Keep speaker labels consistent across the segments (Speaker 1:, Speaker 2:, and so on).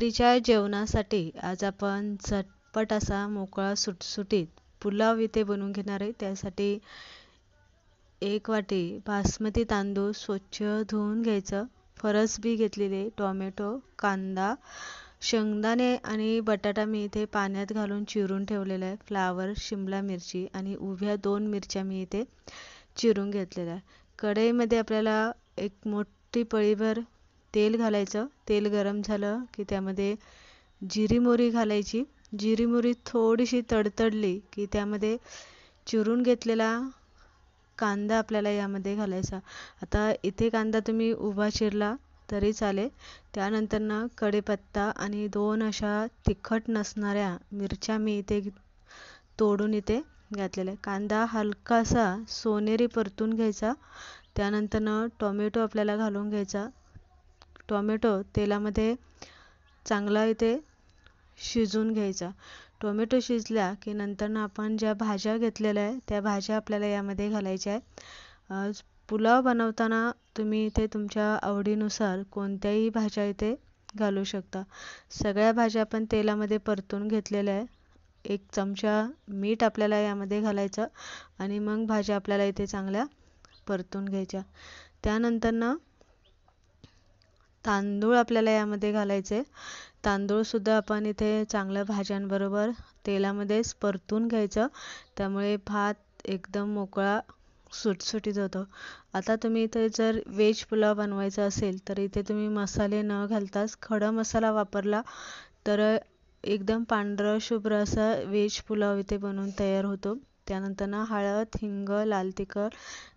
Speaker 1: रात्रीच्या जेवणासाठी आज आपण झटपट असा मोकळा सुटसुटीत पुलाव इथे बनवून घेणार आहे। त्यासाठी 1 वाटी बासमती तांदूळ स्वच्छ धुवून घ्यायचं, फरसबी घेतलेले, टोमॅटो, कांदा, शेंगदाणे आणि बटाटा मी इथे पाण्यात घालून चिरून ठेवलेला आहे, फ्लावर, शिमला मिरची आणि उभ्या 2 मिरच्या मी इथे चिरून घेतलेल्या आहे। कढईमध्ये आपल्याला एक मोठी पळीभर तेल घालायचं। तेल गरम झालं की त्यामध्ये जिरी मोहरी घालायची। जिरी मोहरी थोडीशी तडतडली की त्यामध्ये चिरून घेतलेला कांदा आपल्याला यामध्ये घालायचा। आता इथे कांदा तुम्ही उभा चिरला तरी चालेल। त्यानंतर कढीपत्ता आणि 2 अशा तिखट नसणाऱ्या मिरच्या मी इथे तोडून इथे घातलेल्या। कांदा हलकासा सोनेरी परतून घ्यायचा। त्यानंतर टोमॅटो आपल्याला घालून घ्यायचा। टोमॅटो तेलामध्ये चांगला इथे शिजून घ्यायचा। टोमॅटो शिजला की नंतर आपण ज्या भाज्या घेतलेल्या आहे त्या भाज्या आपल्याला यामध्ये घालायच्या आहे। पुलाव बनवताना तुम्ही इथे तुमच्या आवडीनुसार कोणत्याही भाज्या इथे घालू शकता। सगळ्या भाज्या आपण तेलामध्ये परतून घेतलेल्या आहे। 1 चमचा मीठ आपल्याला यामध्ये घालायचं आणि मग भाज्या आपल्याला इथे चांगल्या परतून घ्यायच्या। त्यानंतर तांदूळ आपल्याला यामध्ये घालायचे। तांदूळ सुद्धा आपण इथे चांगल्या भाज्यांबरोबर तेलामध्येच परतून घ्यायचं, त्यामुळे भात एकदम मोकळा सुटसुटीत होतो। आता तुम्ही इथे जर व्हेज पुलाव बनवायचा असेल तर इथे तुम्ही मसाले न घालताच खडा मसाला वापरला तर एकदम पांढरा शुभ्र असा व्हेज पुलाव इथे बनवून तयार होतो। त्यानंतर हळद, हिंग, लाल तिखट,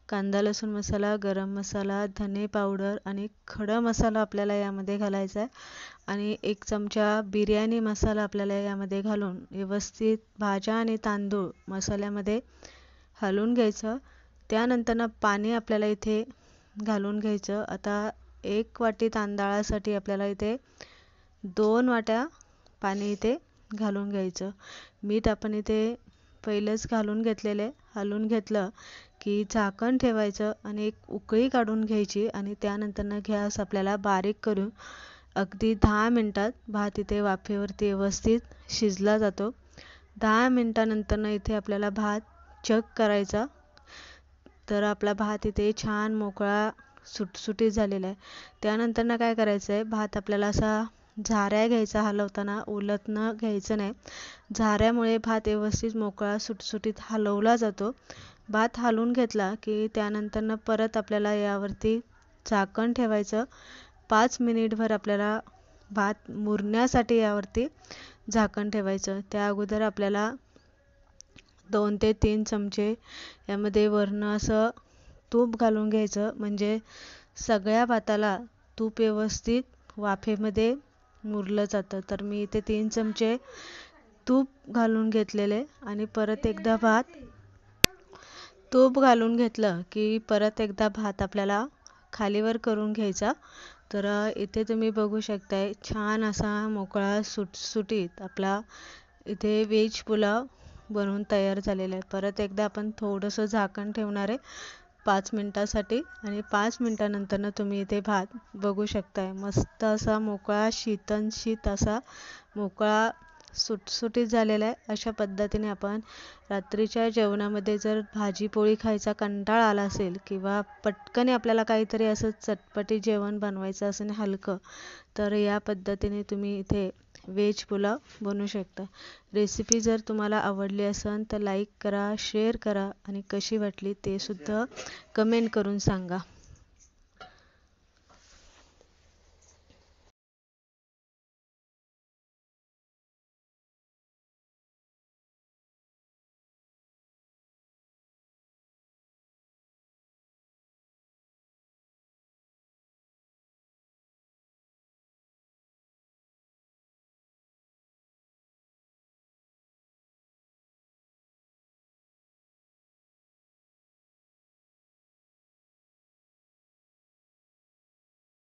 Speaker 1: कांदा लसूण मसाला, गरम मसाला, धने पावडर आणि खडा मसाला आपल्याला यामध्ये घालायचा आहे आणि 1 चमचा बिर्याणी मसाला आपल्याला यामध्ये घालून व्यवस्थित भाज्या आणि तांदूळ मसाल्यामध्ये हलवून घ्यायचं। त्यानंतर पाणी आपल्याला इथे घालून घ्यायचं। आता 1 वाटी तांदळासाठी आपल्याला इथे 2 वाट्या पाणी इथे घालून घ्यायचं। मीठ आपण इथे पहिलेच घालून घेतलेले। हलवून घेतलं की झाकण ठेवायचं आणि 1 उकळी काढून घ्यायची आणि त्यानंतर गॅस आपल्याला बारीक करून अगदी 10 मिनिटात भात इथे वाफेवरती व्यवस्थित शिजला जातो। 10 मिनिटानंतर इथे आपल्याला भात चेक करायचा, तर आपला भात इथे छान मोकळा सुटसुटीत झालेला आहे। त्यानंतर काय करायचं आहे, भात आपल्याला असा झाऱ्या घ्यायचा, हलवताना उलटणं घ्यायचं नाही। झाऱ्यामुळे भात व्यवस्थित मोकळा सुटसुटीत हलवला जातो। भात हलवून घेतला की त्यानंतर परत आपल्याला यावरती झाकण ठेवायचं। 5 मिनिटभर आपल्याला भात मुरण्यासाठी यावरती झाकण ठेवायचं। त्या अगोदर आपल्याला 2 ते 3 चमचे यामध्ये वरनं असं तूप घालून घ्यायचं, म्हणजे सगळ्या भाताला तूप व्यवस्थित वाफेमध्ये मुरलं जातं। तर मी इथे 3 चमचे तूप घालून घेतलेले आणि परत एकदा तूप घालून घेतलं की परत एकदा भात आपल्याला खालीवर करून घ्यायचा। तर इथे तुम्ही बघू शकताय छान असा मोकळा सुटसुटीत आपला इथे व्हेज पुलाव बनवून तयार झालेला आहे। परत एकदा आपण थोडंसं झाकण ठेवणार आहे 5 मिनिटासाठी आणि 5 मिनिटानंतर तुम्ही इथे भात बघू शकताय मस्त असा मोकळा शीतनशीत असा मोकळा सुटसुटीत झालेला आहे। अशा पद्धतीने आपण रात्रीच्या जेवणामध्ये जर भाजी पोळी खायचा कंटाळा आला असेल किंवा पटकन आपल्याला काहीतरी असं चटपटी जेवण बनवायचं असेल हलकं, तर या पद्धतीने तुम्ही इथे व्हेज पुलाव बनवू शकता। रेसिपी जर तुम्हाला आवडली असेल तर लाईक करा, शेअर करा आणि कशी वाटली ते सुद्धा कमेंट करून सांगा।